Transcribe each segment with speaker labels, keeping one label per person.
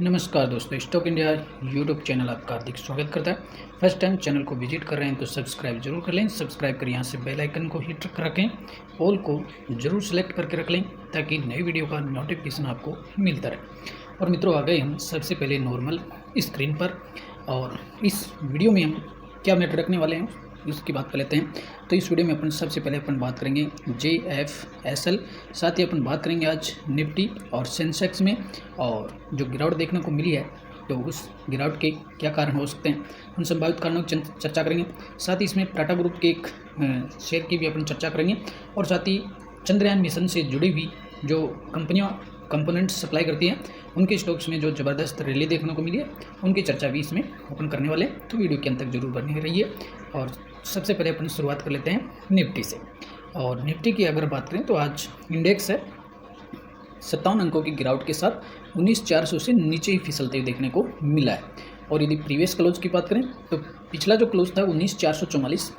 Speaker 1: नमस्कार दोस्तों, stock India YouTube channel आपका हार्दिक स्वागत करता है। फर्स्ट टाइम चैनल को विजिट कर रहे हैं तो सब्सक्राइब जरूर कर लें। सब्सक्राइब कर यहाँ से बेल आइकन को हिट रखें, ऑल को जरूर सेलेक्ट करके रख लें ताकि नई वीडियो का नोटिफिकेशन आपको मिलता रहे। और मित्रों, आ गए हम सबसे पहले नॉर्मल स्क्रीन पर, और इस वीडियो में हम क्या मैटर रखने वाले हैं इसकी बात कर लेते हैं। तो इस वीडियो में अपन सबसे पहले बात करेंगे JFSL, साथ ही अपन बात करेंगे आज निफ्टी और सेंसेक्स में, और जो गिरावट देखने को मिली है तो उस गिरावट के क्या कारण हो सकते हैं, उन संभावित कारणों की चर्चा करेंगे। साथ ही इसमें टाटा ग्रुप के एक शेयर की भी अपन चर्चा करेंगे, और साथ ही चंद्रयान मिशन से जुड़ी हुई जो कंपनियाँ कंपोनेंट्स सप्लाई करती हैं उनके स्टॉक्स में जो ज़बरदस्त रैली देखने को मिली है उनकी चर्चा भी इसमें ओपन करने वाले हैं। तो वीडियो के अंत तक जरूर बने रहिए। और सबसे पहले अपन शुरुआत कर लेते हैं निफ्टी से। और निफ्टी की अगर बात करें तो आज इंडेक्स है 57 अंकों की गिरावट के साथ 19,400 से नीचे ही फिसलते हुए देखने को मिला है। और यदि प्रीवियस क्लोज की बात करें तो पिछला जो क्लोज था 19,444,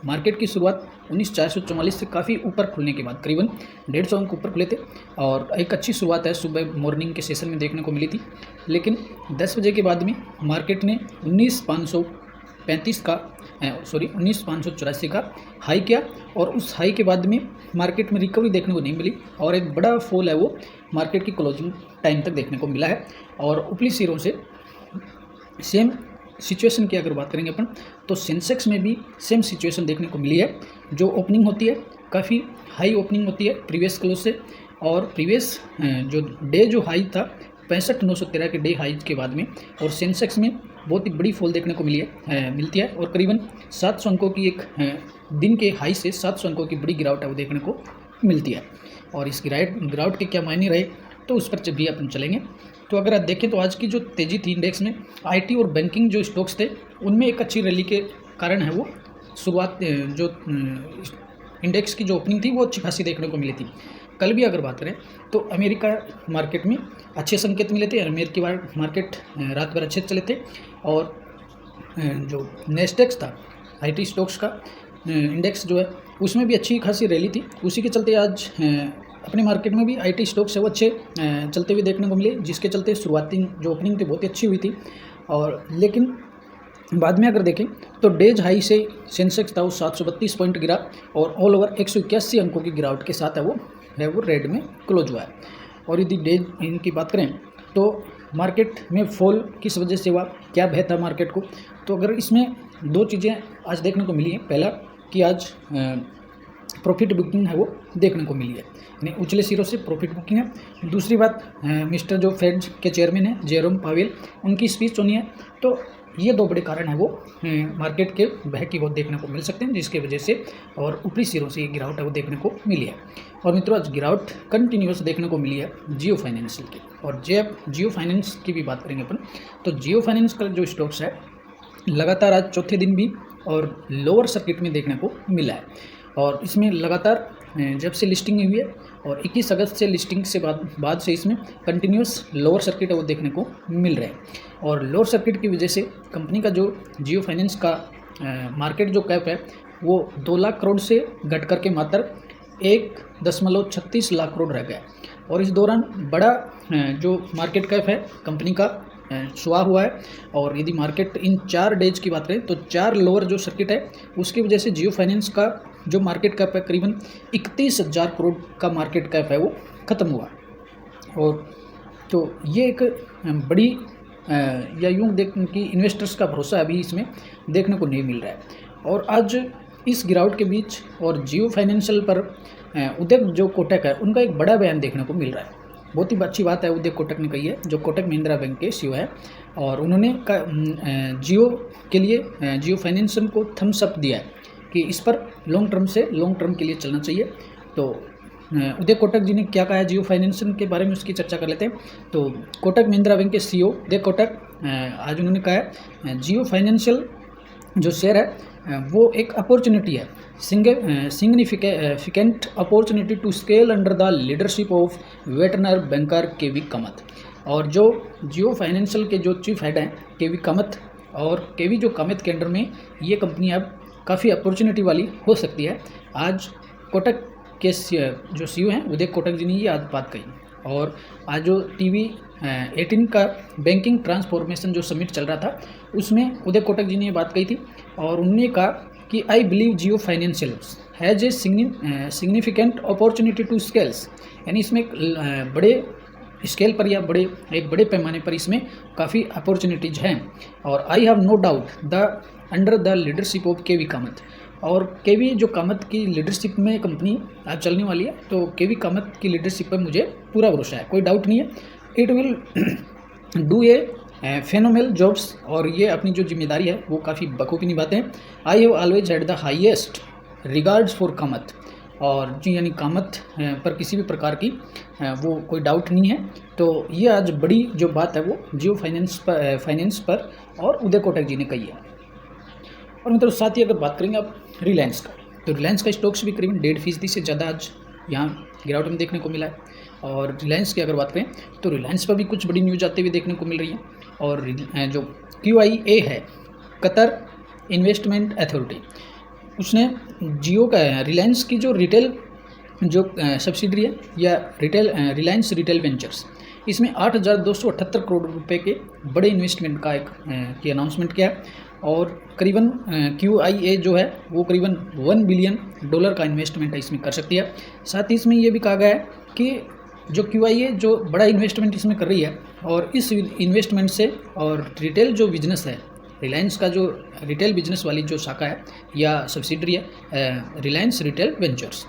Speaker 1: मार्केट की शुरुआत 19,444 से काफ़ी ऊपर खुलने के बाद करीबन 150 अंक ऊपर खुले थे, और एक अच्छी शुरुआत है सुबह मॉर्निंग के सेशन में देखने को मिली थी। लेकिन 10 बजे के बाद में मार्केट ने 19,584 का हाई किया, और उस हाई के बाद में मार्केट में रिकवरी देखने को नहीं मिली, और एक बड़ा फॉल है वो मार्केट की क्लोजिंग टाइम तक देखने को मिला है। और ऊपरी सिरों से सेम सिचुएशन की अगर बात करेंगे अपन तो सेंसेक्स में भी सेम सिचुएशन देखने को मिली है। जो ओपनिंग होती है काफ़ी हाई ओपनिंग होती है प्रीवियस क्लोज से, और प्रीवियस जो डे जो हाई था 65,913 के डे हाई के बाद में, और सेंसेक्स में बहुत ही बड़ी फॉल देखने को मिलती है, और करीबन 700 अंकों की एक दिन के हाई से 700 अंकों की बड़ी गिरावट है वो देखने को मिलती है। और इस गिरावट के क्या मायने रहे तो उस पर भी अपन चलेंगे। तो अगर आप देखें तो आज की जो तेज़ी थी इंडेक्स में, आईटी और बैंकिंग जो स्टॉक्स थे उनमें एक अच्छी रैली के कारण है वो शुरुआत, जो इंडेक्स की जो ओपनिंग थी वो अच्छी खासी देखने को मिली थी। कल भी अगर बात करें तो अमेरिका मार्केट में अच्छे संकेत मिले थे, अमेरिकी मार्केट रात भर अच्छे चले थे, और जो नेस्डेक्स था आईटी स्टॉक्स का इंडेक्स जो है उसमें भी अच्छी खासी रैली थी। उसी के चलते आज अपने मार्केट में भी आईटी स्टॉक्स है वो अच्छे चलते हुए देखने को मिले, जिसके चलते शुरुआती जो ओपनिंग थी बहुत ही अच्छी हुई थी। और लेकिन बाद में अगर देखें तो डेज हाई से सेंसेक्स था वो 732 पॉइंट गिरा, और ऑल ओवर 181 अंकों की गिरावट के साथ है वो रेड में क्लोज हुआ है। और यदि डेज इनकी बात करें तो मार्केट में फॉल किस वजह से हुआ, क्या भय था मार्केट को, तो अगर इसमें दो चीज़ें आज देखने को मिली हैं। पहला कि आज प्रॉफिट बुकिंग है वो देखने को मिली है, यानी उछले सिरों से प्रॉफिट बुकिंग है। दूसरी बात, मिस्टर जो फेड के चेयरमैन हैं जेरोम पावेल, उनकी स्पीच होनी है। तो ये दो बड़े कारण हैं वो मार्केट के भय की वो देखने को मिल सकते हैं, जिसके वजह से और ऊपरी सिरों से ये गिरावट है वो देखने को मिली है। और मित्रों, आज गिरावट कंटिन्यूस देखने को मिली है जियो फाइनेंशियल की। और जियो फाइनेंस की भी बात करेंगे अपन तो जियो फाइनेंस का जो स्टॉक्स है लगातार आज चौथे दिन भी और लोअर सर्किट में देखने को मिला है। और इसमें लगातार जब से लिस्टिंग हुई है और 21 अगस्त से लिस्टिंग से बाद से इसमें कंटिन्यूस लोअर सर्किट है वो देखने को मिल रहा है। और लोअर सर्किट की वजह से कंपनी का जो जियो फाइनेंस का मार्केट जो कैप है वो 2 लाख करोड़ से घट करके मात्र 1.36 लाख करोड़ रह गया। और इस दौरान बड़ा जो मार्केट कैप है कंपनी का शुआ हुआ है। और यदि मार्केट इन 4 डेज की बात करें तो 4 लोअर जो सर्किट है उसकी वजह से जियो फाइनेंस का जो मार्केट कैप है करीबन 31,000 करोड़ का मार्केट कैप है वो ख़त्म हुआ। और तो ये एक बड़ी या यूँ देख कि इन्वेस्टर्स का भरोसा अभी इसमें देखने को नहीं मिल रहा है। और आज इस गिरावट के बीच और जियो फाइनेंशियल पर उद्योग जो कोटक है उनका एक बड़ा बयान देखने को मिल रहा है। बहुत ही अच्छी बात है उद्योग कोटक ने कही है, जो कोटक महिंद्रा बैंक के सीईओ है, और उन्होंने जियो के लिए जियो फाइनेंशियल को थम्स अप दिया है कि इस पर लॉन्ग टर्म के लिए चलना चाहिए। तो उदय कोटक जी ने क्या कहा है जियो फाइनेंशियल के बारे में उसकी चर्चा कर लेते हैं। तो कोटक महिंद्रा बैंक के सीईओ उदय कोटक आज उन्होंने कहा है जियो फाइनेंशियल जो शेयर है वो एक अपॉर्चुनिटी है, significant opportunity to scale under the leadership of veteran banker KV Kamath. और जो जियो फाइनेंशियल के जो चीफ हेड हैं केवी कामत, और केवी जो कामत के अंडर में ये कंपनी अब काफ़ी अपॉर्चुनिटी वाली हो सकती है। आज कोटक के जो सीईओ हैं उदय कोटक जी ने ये आज बात कही। और आज जो टीवी 18 का बैंकिंग ट्रांसफॉर्मेशन जो समिट चल रहा था उसमें उदय कोटक जी ने ये बात कही थी और उन्होंने कहा कि I believe Jio financial has a significant opportunity to scales, यानी इसमें एक बड़े स्केल पर या एक बड़े पैमाने पर इसमें काफ़ी अपॉर्चुनिटीज़ हैं। और I have no doubt under the leadership of K V Kamath, और के वी जो कामत की लीडरशिप में कंपनी आज चलने वाली है, तो के वी कामत की लीडरशिप पर मुझे पूरा भरोसा है, कोई डाउट नहीं है। It will do a phenomenal jobs, और ये अपनी जो जिम्मेदारी है वो काफ़ी बखूबी निभाते हैं। I have always had the highest regards for Kamat, और जी यानी कामत पर किसी भी प्रकार की वो कोई डाउट नहीं है। तो ये आज बड़ी जो बात है वो जियो फाइनेंस पर और उदय कोटक जी ने कही है। और मित्रों साथ ही अगर बात करेंगे आप रिलायंस का, तो रिलायंस का स्टॉक्स भी करीबन 1.5% से ज़्यादा आज यहाँ गिरावट में देखने को मिला है। और रिलायंस की अगर बात करें तो रिलायंस पर भी कुछ बड़ी न्यूज़ आते हुए देखने को मिल रही है। और जो QIA है, कतर इन्वेस्टमेंट अथॉरिटी, उसने जियो का रिलायंस की जो रिटेल जो सब्सिडरी है या रिलायंस रिटेल वेंचर्स, इसमें 8,278 करोड़ रुपए के बड़े इन्वेस्टमेंट का की अनाउंसमेंट किया है। और करीबन QIA जो है वो करीबन $1 बिलियन का इन्वेस्टमेंट है इसमें कर सकती है। साथ ही इसमें ये भी कहा गया है कि जो QIA जो बड़ा इन्वेस्टमेंट इसमें कर रही है, और इस इन्वेस्टमेंट से और रिटेल जो बिजनेस है, रिलायंस का जो रिटेल बिजनेस वाली जो शाखा है या सब्सिडरी है रिलायंस रिटेल वेंचर्स,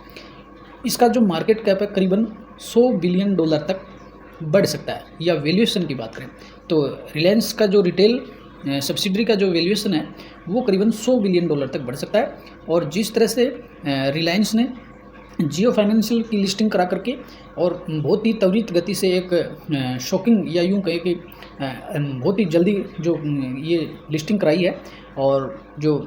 Speaker 1: इसका जो मार्केट कैप है करीबन $100 बिलियन तक बढ़ सकता है। या वैल्यूएशन की बात करें तो रिलायंस का जो रिटेल सब्सिडरी का जो वैल्यूएशन है वो करीबन $100 बिलियन तक बढ़ सकता है। और जिस तरह से रिलायंस ने जियो फाइनेंशियल की लिस्टिंग करा करके और बहुत ही त्वरित गति से एक शॉकिंग या यूँ कहे कि बहुत ही जल्दी जो ये लिस्टिंग कराई है, और जो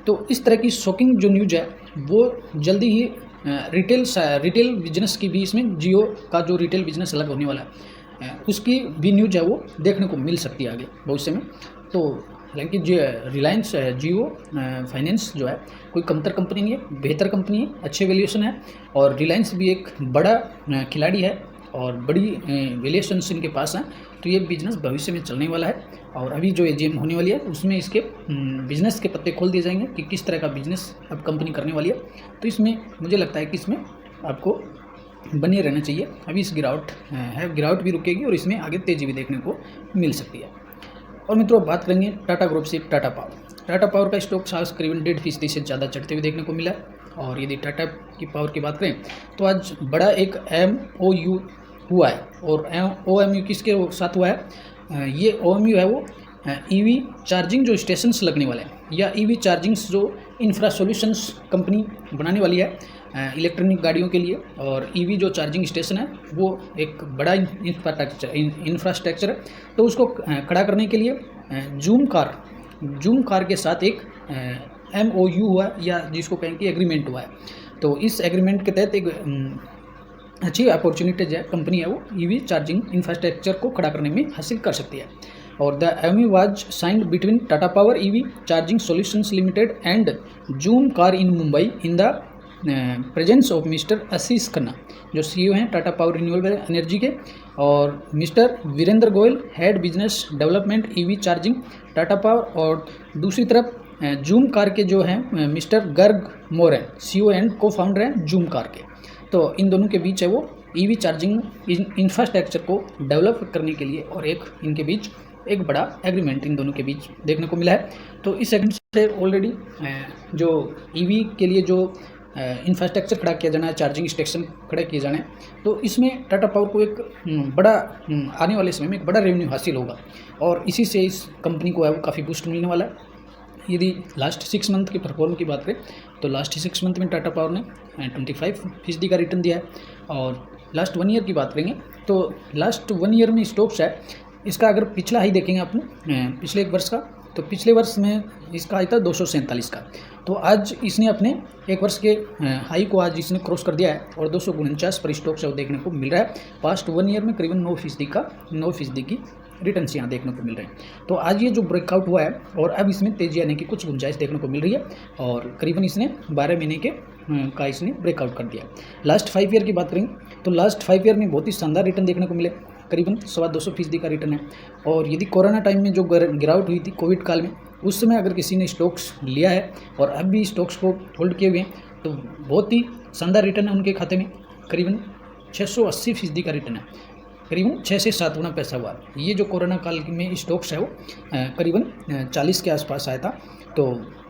Speaker 1: तो इस तरह की शॉकिंग जो न्यूज़ है वो जल्दी ही रिटेल बिजनेस की भी, इसमें जियो का जो रिटेल बिजनेस अलग होने वाला है उसकी भी न्यूज़ है वो देखने को मिल सकती है आगे भविष्य में। तो हालांकि जो रिलायंस जियो फाइनेंस जो है कोई कमतर कंपनी नहीं है, बेहतर कंपनी है, अच्छे वैल्यूएशन है, और रिलायंस भी एक बड़ा खिलाड़ी है और बड़ी वैल्यूएशंस इनके पास हैं। तो ये बिजनेस भविष्य में चलने वाला है, और अभी जो AGM होने वाली है उसमें इसके बिजनेस के पत्ते खोल दिए जाएंगे कि किस तरह का बिजनेस अब कंपनी करने वाली है। तो इसमें मुझे लगता है कि इसमें आपको बने रहना चाहिए। अभी इस गिरावट भी रुकेगी और इसमें आगे तेज़ी भी देखने को मिल सकती है। और मित्रों बात करेंगे टाटा ग्रुप से टाटा पावर का स्टॉक आज करीबन 1.5% से ज़्यादा चढ़ते हुए देखने को मिला है। और यदि टाटा की पावर की बात करें तो आज बड़ा एक MOU हुआ है, और OMU किसके साथ हुआ है, ये OMU है वो EV चार्जिंग जो स्टेशंस लगने वाले हैं या EV चार्जिंग्स जो इंफ्रा सॉल्यूशंस कंपनी बनाने वाली है इलेक्ट्रॉनिक गाड़ियों के लिए। और EV जो चार्जिंग स्टेशन है वो एक बड़ा इंफ्रास्ट्रक्चर है, तो उसको खड़ा करने के लिए जूम कार के साथ एक MOU हुआ या जिसको कहें कि एग्रीमेंट हुआ है। तो इस एग्रीमेंट के तहत एक अच्छी अपॉर्चुनिटीज है, कंपनी है वो EV चार्जिंग इंफ्रास्ट्रक्चर को खड़ा करने में हासिल कर सकती है। और the MOU was signed between Tata power EV charging solutions limited and Zoomcar in Mumbai in the presence of mister Ashish Khanna जो CEO हैं टाटा पावर रिन्यूएबल एनर्जी के, और mister Virendra Goyal head business development EV charging Tata power, और दूसरी तरफ जूम कार के जो हैं mister Greg Moran CEO and co founder हैं जूम कार के। तो इन दोनों के बीच है वो EV चार्जिंग इंफ्रास्ट्रक्चर को डेवलप करने के लिए, और एक इनके बीच एक बड़ा एग्रीमेंट इन दोनों के बीच देखने को मिला है। तो इस एग्रीमेंट से ऑलरेडी जो EV के लिए जो इंफ्रास्ट्रक्चर खड़ा किया जाना है, चार्जिंग स्टेशन खड़े किए जाने, तो इसमें टाटा पावर को एक बड़ा आने वाले समय में एक बड़ा रेवेन्यू हासिल होगा, और इसी से इस कंपनी को है वो काफ़ी बूस्ट मिलने वाला है। यदि लास्ट 6 मंथ की परफॉर्मेंस की बात करें तो लास्ट 6 मंथ में टाटा पावर ने 25% का रिटर्न दिया है। और लास्ट 1 ईयर की बात करेंगे तो लास्ट 1 ईयर में स्टॉक्स है इसका अगर पिछला हाई देखेंगे अपने पिछले 1 वर्ष का, तो पिछले वर्ष में इसका हाई था 247 का। तो आज इसने अपने 1 वर्ष के हाई को आज इसने क्रॉस कर दिया है, और 249 पर स्टॉक्स है वो देखने को मिल रहा है। पास्ट 1 ईयर में करीबन 9% की रिटर्न्स यहाँ देखने को मिल रहे हैं। तो आज ये जो ब्रेकआउट हुआ है और अब इसमें तेजी आने की कुछ गुंजाइश देखने को मिल रही है, और करीबन इसने 12 महीने के का इसने ब्रेकआउट कर दिया। लास्ट 5 ईयर की बात करें तो लास्ट 5 ईयर में बहुत ही शानदार रिटर्न देखने को मिले, करीबन 225% का रिटर्न है। और यदि कोरोना टाइम में जो गिरावट हुई थी कोविड काल में, उस समय अगर किसी ने स्टॉक्स लिया है और अब भी स्टॉक्स को होल्ड किए हुए हैं तो बहुत ही शानदार रिटर्न है उनके खाते में, करीबन 680% का रिटर्न है, करीबन 6 से 7 गुना पैसा हुआ। ये जो कोरोना काल में स्टॉक्स है वो करीबन 40 के आसपास आया था। तो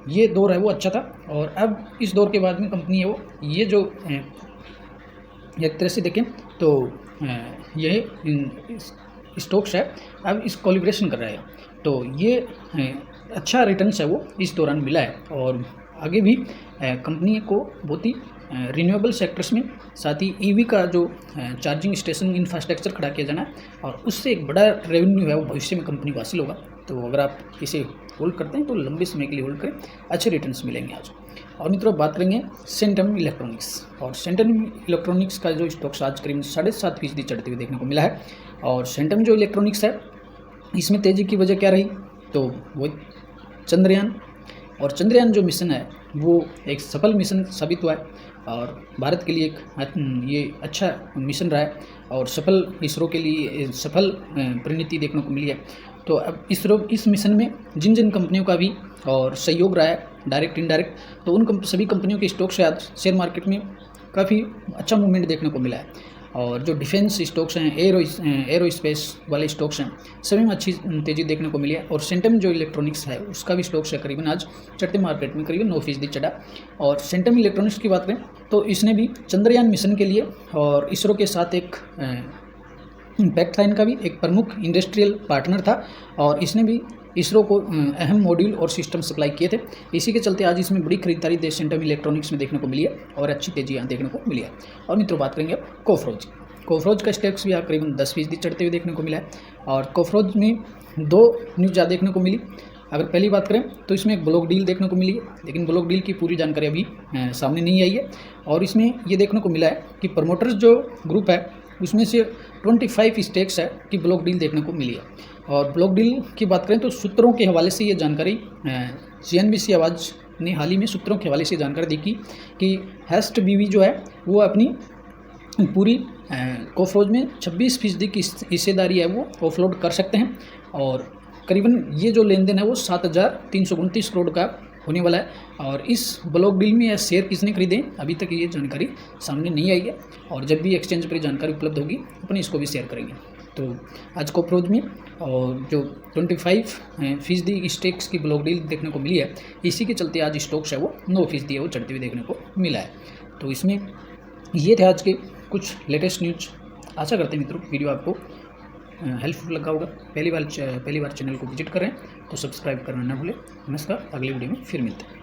Speaker 1: ये दौर है वो अच्छा था। और अब इस दौर के बाद में कंपनी है वो ये जो एक तरह से देखें तो यह स्टॉक्स है अब इस कॉलिब्रेशन कर रहा है, तो ये अच्छा रिटर्न्स है वो इस दौरान मिला है। और आगे भी कंपनी को बहुत ही रिन्यूएबल सेक्टर्स में, साथ ही ईवी का जो चार्जिंग स्टेशन इंफ्रास्ट्रक्चर खड़ा किया जाना है और उससे एक बड़ा रेवेन्यू है वो भविष्य में कंपनी को हासिल होगा। तो अगर आप इसे होल्ड करते हैं तो लंबे समय के लिए होल्ड करें, अच्छे रिटर्न्स मिलेंगे आज। और मित्रों बात करेंगे सेंटम इलेक्ट्रॉनिक्स, और सेंटम इलेक्ट्रॉनिक्स का जो स्टॉक्स आज करीब 7.5% चढ़ते हुए देखने को मिला है। और सेंटम जो इलेक्ट्रॉनिक्स है इसमें तेज़ी की वजह क्या रही, तो वो चंद्रयान, और चंद्रयान जो मिशन है वो एक सफल मिशन साबित हुआ है और भारत के लिए एक ये अच्छा मिशन रहा है और सफल इसरो के लिए सफल परिणति देखने को मिली है। तो अब इसरो इस मिशन में जिन जिन कंपनियों का भी और सहयोग रहा है डायरेक्ट इनडायरेक्ट, तो उन सभी कंपनियों के स्टॉक्स से आज शेयर मार्केट में काफ़ी अच्छा मूवमेंट देखने को मिला है। और जो डिफेंस स्टॉक्स हैं, एरोस्पेस वाले स्टॉक्स हैं, सभी में अच्छी तेज़ी देखने को मिली है। और सेंटम जो इलेक्ट्रॉनिक्स है उसका भी स्टॉक्स है करीबन आज चढ़ते मार्केट में करीबन 9% चढ़ा। और सेंटम इलेक्ट्रॉनिक्स की बात करें तो इसने भी चंद्रयान मिशन के लिए और इसरो के साथ एक इम्पैक्ट था, इनका भी एक प्रमुख इंडस्ट्रियल पार्टनर था और इसने भी इसरो को अहम मॉड्यूल और सिस्टम सप्लाई किए थे। इसी के चलते आज इसमें बड़ी खरीदारी सेंटम इलेक्ट्रॉनिक्स में देखने को मिली है और अच्छी तेजी यहाँ देखने को मिली है। और मित्रों बात करेंगे अब कोफरोज का स्टॉक्स भी करीबन 10% चढ़ते हुए देखने को मिला है। और कोफरोज में 2 न्यूज़ ज़्यादा देखने को मिली। अगर पहली बात करें तो इसमें एक ब्लॉक डील देखने को मिली है, लेकिन ब्लॉक डील की पूरी जानकारी अभी सामने नहीं आई है। और इसमें ये देखने को मिला है कि प्रमोटर्स जो ग्रुप है उसमें से 25 स्टेक्स है कि ब्लॉक डील देखने को मिली है। और ब्लॉक डील की बात करें तो सूत्रों के हवाले से ये जानकारी CNBC आवाज़ ने हाल ही में सूत्रों के हवाले से जानकारी दी कि हेस्ट बीवी जो है वो अपनी पूरी कोफरोज में 26% की हिस्सेदारी है वो ऑफलोड कर सकते हैं। और करीबन ये जो लेन देन है वो 7,329 करोड़ का होने वाला है। और इस ब्लॉक डील में यह शेयर किसने खरीदे अभी तक ये जानकारी सामने नहीं आई है, और जब भी एक्सचेंज पर जानकारी उपलब्ध होगी अपन इसको भी शेयर करेंगे। तो आज कोफरोज में और जो 25% स्टेक्स की ब्लॉक डील देखने को मिली है, इसी के चलते आज स्टॉक्स है वो 9% है वो चढ़ते हुए देखने को मिला है। तो इसमें ये थे आज के कुछ लेटेस्ट न्यूज। आशा करते हैं मित्रों वीडियो आपको हेल्पफुल लगा होगा। पहली बार चैनल को विजिट करें तो सब्सक्राइब करना ना भूलें। नमस्कार, अगले वीडियो में फिर मिलते हैं।